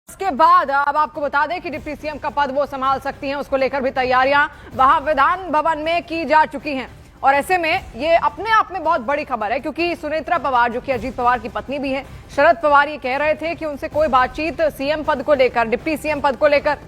इसके बाद अब आपको बता दें कि डिप्टी सीएम का पद वो संभाल सकती हैं, उसको लेकर भी तैयारियां वहां विधान भवन में की जा चुकी हैं। और ऐसे में ये अपने आप में बहुत बड़ी खबर है, क्योंकि सुनेत्रा पवार जो कि अजीत पवार की पत्नी भी हैं, शरद पवार ये कह रहे थे कि उनसे कोई बातचीत सीएम पद को लेकर, डिप्टी सीएम पद को लेकर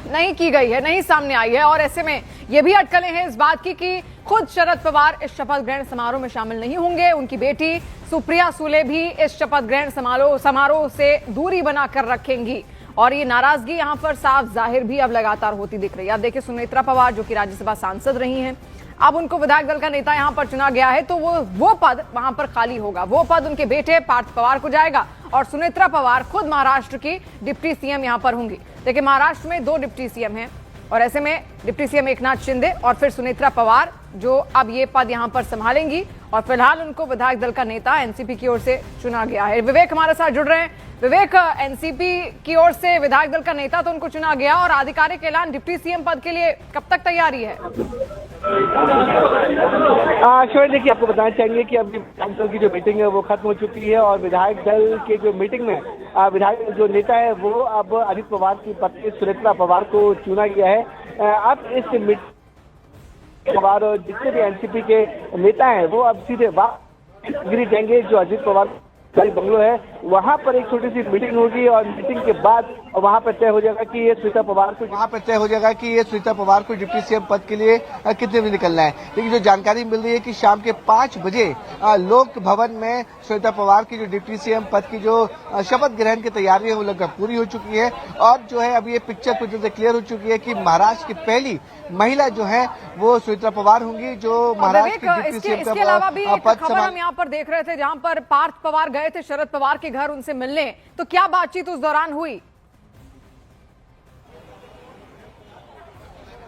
नहीं की गई है, नहीं सामने आई है। और ऐसे में ये भी अटकलें हैं इस बात की कि खुद शरद पवार इस शपथ ग्रहण समारोह में शामिल नहीं होंगे। उनकी बेटी सुप्रिया सुले भी इस शपथ ग्रहण समारोह से दूरी बनाकर रखेंगी। और ये नाराजगी यहां पर साफ जाहिर भी अब लगातार होती दिख रही है। अब देखिए, सुनेत्रा पवार जो कि राज्यसभा सांसद रही हैं, अब उनको विधायक दल का नेता यहां पर चुना गया है, तो वो पद वहां पर खाली होगा। वो पद उनके बेटे पार्थ पवार को जाएगा और सुनेत्रा पवार खुद महाराष्ट्र की डिप्टी सीएम यहां पर होंगी। देखिए, महाराष्ट्र में 2 डिप्टी सीएम हैं और ऐसे में डिप्टी सीएम एकनाथ शिंदे और फिर सुनेत्रा पवार जो अब ये पद यहां पर संभालेंगी। और फिलहाल उनको विधायक दल का नेता एनसीपी की ओर से चुना गया है। विवेक हमारे साथ जुड़ रहे हैं। विवेक, एनसीपी की ओर से विधायक दल का नेता तो उनको चुना गया और आधिकारिक ऐलान डिप्टी सीएम पद के लिए कब तक तैयारी है? शिवानी, देखिए, आपको बताना चाहेंगे कि अभी विधायक दल की जो मीटिंग है वो खत्म हो चुकी है और विधायक दल के जो मीटिंग में विधायक जो नेता है वो अब अजीत पवार की पत्नी सुनेत्रा पवार को चुना गया है। अब इस मीटिंग पवार और जितने भी एनसीपी के नेता हैं वो अब सीधे गिरी जाएंगे। जो अजीत पवार बंगलो है वहां पर एक छोटी सी मीटिंग होगी और मीटिंग के बाद वहां पर तय हो जाएगा कि ये सुनीता पवार को डिप्टी सीएम पद के लिए कितने बजे निकलना है। लेकिन जो जानकारी मिल रही है कि शाम के 5 बजे लोक भवन में सुनीता पवार की जो डिप्टी सीएम पद की जो शपथ ग्रहण की तैयारी है वो लगभग पूरी हो चुकी है। और जो है अब ये पिक्चर कुछ जैसे क्लियर हो चुकी है कि महाराष्ट्र की पहली महिला जो है वो सुनीता पवार होंगी, जो महाराष्ट्र की डिप्टी सीएम इसके अलावा भी एक खबर हम यहाँ पर देख रहे थे, जहाँ पर पार्थ पवार गए थे शरद पवार के घर उनसे मिलने, तो क्या बातचीत उस दौरान हुई?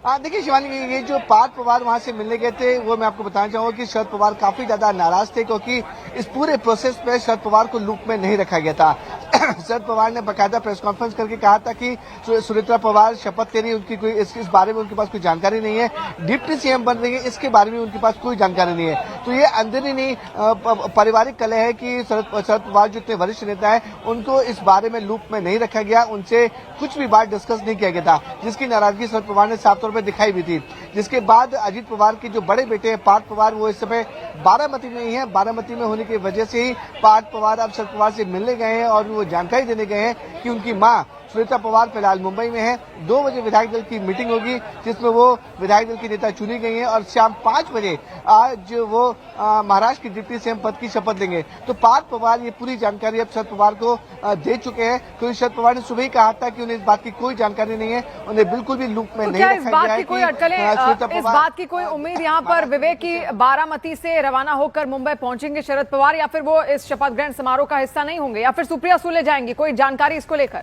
देखिए शिवानी, ये जो पार्थ पवार वहां से मिलने गए थे वो मैं आपको बताना चाहूंगा कि शरद पवार काफी ज्यादा नाराज थे, क्योंकि इस पूरे प्रोसेस में शरद पवार को लूप में नहीं रखा गया था। शरद पवार ने बाकायदा प्रेस कॉन्फ्रेंस करके कहा था कि सुनेत्रा पवार शपथ ले रही है, उनकी कोई इस बारे में उनके पास कोई जानकारी नहीं है, डिप्टी सीएम बन रही है इसके बारे में उनके पास कोई जानकारी नहीं है। तो ये अंदरूनी पारिवारिक कलह है कि शरद पवार जो इतने वरिष्ठ नेता है उनको इस बारे में लूप में नहीं रखा गया, उनसे कुछ भी बात डिस्कस नहीं किया गया था, जिसकी नाराजगी शरद पवार ने साफ तौर पर दिखाई भी थी। जिसके बाद अजीत पवार के जो बड़े बेटे हैं पार्थ पवार, वो इस समय बारामती में ही है। बारामती में होने की वजह से ही पार्थ पवार अब शरद पवार से मिलने गए हैं और वो जानकारी देने गए हैं कि उनकी मां सुनीता पवार फिलहाल मुंबई में है। 2 बजे विधायक दल की मीटिंग होगी जिसमें वो विधायक दल की नेता चुनी गई हैं और शाम 5 बजे आज वो महाराष्ट्र की डिप्टी सीएम पद की शपथ लेंगे। तो पार्थ पवार ये पूरी जानकारी अब शरद पवार को दे चुके हैं, क्योंकि शरद पवार ने सुबह ही कहा था कि उन्हें इस बात की कोई जानकारी नहीं है, उन्हें बिल्कुल भी लूप में नहीं रखा गया है। इस बात की कोई उम्मीद यहाँ पर विवेक की बारामती से रवाना होकर मुंबई पहुंचेंगे शरद पवार, या फिर वो इस शपथ ग्रहण समारोह का हिस्सा नहीं होंगे, या फिर सुप्रिया सुले जाएंगी? कोई जानकारी इसको लेकर?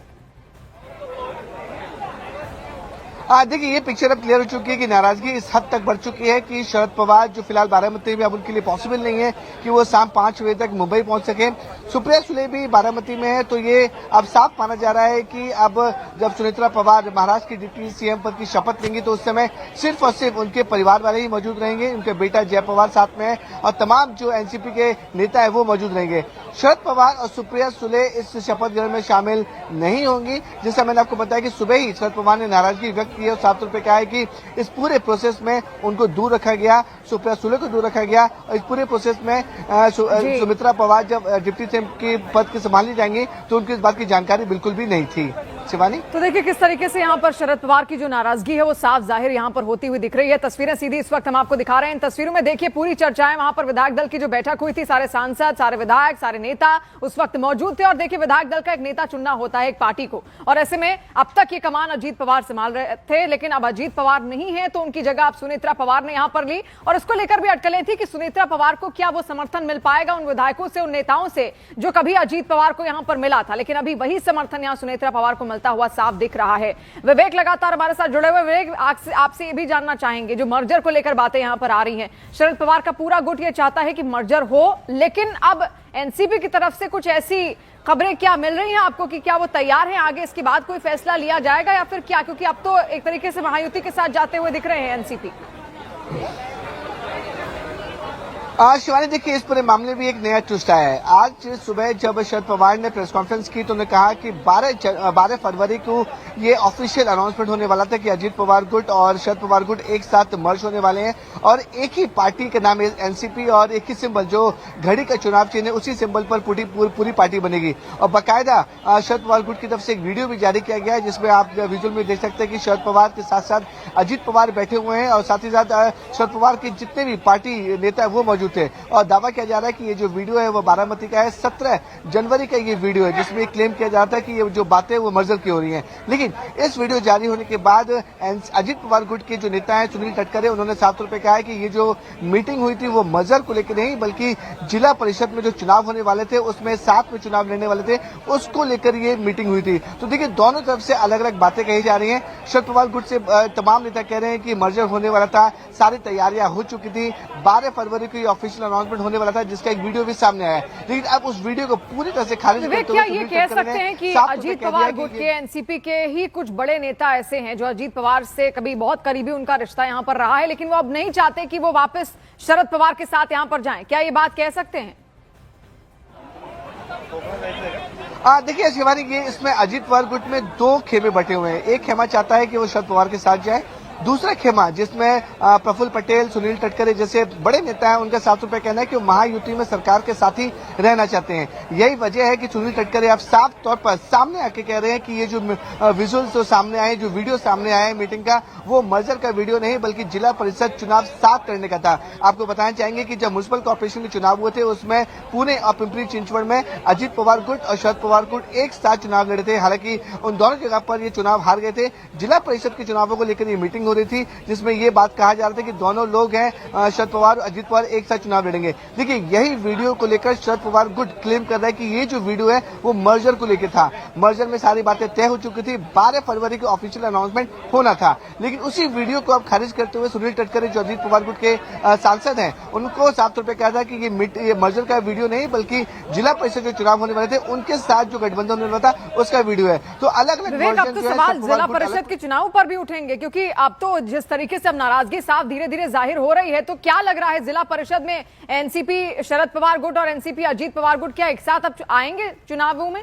देखिए, ये पिक्चर अब क्लियर हो चुकी है कि नाराजगी इस हद तक बढ़ चुकी है कि शरद पवार जो फिलहाल बारामती में, अब उनके लिए पॉसिबल नहीं है कि वो शाम 5 बजे तक मुंबई पहुंच सके। सुप्रिया सुले भी बारामती में है, तो ये अब साफ माना जा रहा है कि अब जब सुनेत्रा पवार महाराष्ट्र की डिप्टी सीएम पद की शपथ लेंगी तो उस समय सिर्फ और सिर्फ उनके परिवार वाले ही मौजूद रहेंगे। उनके बेटा जय पवार साथ में है और तमाम जो एनसीपी के नेता है वो मौजूद रहेंगे। शरद पवार और सुप्रिया सुले इस शपथ ग्रहण में शामिल नहीं होंगी। जैसा मैंने आपको बताया कि सुबह ही शरद पवार ने नाराजगी व्यक्त की है और साफ तौर पे कहा है कि इस पूरे प्रोसेस में उनको दूर रखा गया, सुप्रिया सुले को दूर रखा गया और इस पूरे प्रोसेस में सुमित्रा पवार जब डिप्टी सीएम की पद की संभालने जाएंगी तो उनकी इस बात की जानकारी बिल्कुल भी नहीं थी। शिवानी, तो देखिए किस तरीके से यहाँ पर शरद पवार की जो नाराजगी है वो साफ जाहिर यहाँ पर होती हुई दिख रही है। तस्वीरें सीधी इस वक्त हम आपको दिखा रहे हैं। इन तस्वीरों में देखिए पूरी चर्चाएं, वहां पर विधायक दल की जो बैठक हुई थी, सारे सांसद, सारे विधायक, सारे नेता उस वक्त मौजूद थे। और देखिए, विधायक दल का एक नेता चुनना होता है एक पार्टी को, और ऐसे में अब तक ये कमान अजीत पवार संभाल रहे थे, लेकिन अब अजीत पवार नहीं है तो उनकी जगह अब सुनेत्रा पवार ने यहाँ पर ली। और इसको लेकर भी अटकलें थी कि सुनेत्रा पवार को क्या वो समर्थन मिल पाएगा उन विधायकों से, उन नेताओं से जो कभी अजीत पवार को यहाँ पर मिला था। लेकिन अभी वही समर्थन यहाँ सुनेत्रा पवार को मिलता हुआ साफ दिख रहा है। विवेक लगातार हमारे साथ जुड़े हुए। विवेक, आपसे ये भी जानना चाहेंगे, जो मर्जर को लेकर बातें यहां पर आ रही हैं, शरद पवार का पूरा गुट ये चाहता है कि मर्जर हो, लेकिन अब एनसीपी की तरफ से कुछ ऐसी खबरें क्या मिल रही हैं आपको कि क्या वो तैयार हैं, आगे इसके बाद कोई फैसला लिया जाएगा या फिर क्या? क्योंकि अब तो एक तरीके से महायुति के साथ जाते हुए दिख रहे हैं एनसीपी। शिवानी, देखिए इस पूरे मामले में एक नया ट्विस्ट आया है। आज सुबह जब शरद पवार ने प्रेस कॉन्फ्रेंस की तो उन्होंने कहा कि 12 फरवरी को ये ऑफिशियल अनाउंसमेंट होने वाला था कि अजीत पवार गुट और शरद पवार गुट एक साथ मर्ज होने वाले हैं और एक ही पार्टी का नाम है एनसीपी और एक ही सिंबल जो घड़ी का चुनाव चिन्ह है उसी सिंबल पर पूरी पार्टी बनेगी। और बाकायदा शरद पवार गुट की तरफ से एक वीडियो भी जारी किया गया है जिसमें आप विजुअल में देख सकते हैं कि शरद पवार के साथ साथ अजीत पवार बैठे हुए हैं और साथ ही साथ शरद पवार के जितने भी पार्टी नेता है वो मौजूद थे। और दावा किया जा रहा है कि ये जो वीडियो है वो बारामती का है, 17 जनवरी का ये वीडियो है जिसमें क्लेम किया जाता है कि ये जो बातें वो मर्जर की हो रही हैं। लेकिन इस वीडियो जारी होने के बाद अजीत पवार गुट के जो नेता हैं सुनील तटकरे, उन्होंने साफ तौर पर कहा है कि ये जो मीटिंग हुई थी वो मर्जर को लेकर नहीं बल्कि जिला परिषद में जो चुनाव होने वाले थे उसमें साथ में चुनाव लड़ने वाले थे उसको लेकर ये मीटिंग हुई थी। तो देखिए दोनों तरफ से अलग अलग बातें कही जा रही हैं। शरद पवार गुट से तमाम नेता कह रहे हैं कि मर्जर होने वाला था, सारी तैयारियां हो चुकी थी, 12 फरवरी को ऑफिशियल अनाउंसमेंट होने वाला था जिसका एक वीडियो भी सामने आया है। लेकिन अब उस वीडियो को पूरी तरह से खारिज करते हुए क्या ये कह सकते हैं कि अजीत पवार गुट के एनसीपी के ही कुछ बड़े नेता ऐसे हैं जो अजीत पवार से कभी बहुत करीबी उनका रिश्ता यहां पर रहा है लेकिन वो अब नहीं चाहते कि वो वापस शरद पवार के साथ यहां पर जाएं? क्या ये बात कह सकते हैं? देखिए शिवानी, ये इसमें अजीत पवार गुट में दो खेमे बटे हुए हैं। एक खेमा चाहता है कि वो शरद पवार के साथ जाए, दूसरा खेमा जिसमें प्रफुल्ल पटेल, सुनील तटकरे जैसे बड़े नेता हैं उनका साफ तौर पर कहना है कि वो महायुति में सरकार के साथ ही रहना चाहते हैं। यही वजह है कि सुनील तटकरे अब साफ तौर पर सामने आके कह रहे हैं कि ये जो विजुअल्स तो सामने आए, जो वीडियो सामने आया है मीटिंग का, वो मर्जर का वीडियो नहीं बल्कि जिला परिषद चुनाव साथ करने का था। आपको बताना चाहेंगे कि जब म्युनिसिपल कॉर्पोरेशन के चुनाव हुए थे उसमें पुणे और पिंपरी चिंचवड़ में अजीत पवार गुट और शरद पवार गुट एक साथ चुनाव लड़े थे। हालांकि उन दोनों जगह पर ये चुनाव हार गए थे। जिला परिषद के चुनावों को लेकर ये मीटिंग हो रही थी जिसमें ये बात कहा जा रहा था कि दोनों लोग हैं शरद पवार और अजीत पवार एक साथ चुनाव लड़ेंगे। देखिए यही वीडियो को लेकर शरद पवार गुट क्लेम कर रहा है कि ये जो वीडियो है वो मर्जर को लेकर था। मर्जर में सारी बातें तय हो चुकी थी, 12 फरवरी को ऑफिशियल अनाउंसमेंट होना था। लेकिन उसी वीडियो को अब खारिज करते हुए सुनील तटकरे जो अजीत पवार गुट के सांसद हैं उनको साफ तौर पर कहा था कि ये मर्जर का वीडियो नहीं बल्कि जिला परिषद जो चुनाव होने वाले थे उनके साथ जो गठबंधन होने वाला था उसका वीडियो है। तो अलग अलग सवाल जिला परिषद के चुनाव पर भी उठेंगे क्योंकि अब तो जिस तरीके से अब नाराजगी साफ धीरे धीरे जाहिर हो रही है, तो क्या लग रहा है जिला परिषद में एनसीपी शरद पवार गुट और एनसीपी अजीत पवार गुट क्या एक साथ अब आएंगे चुनावों में?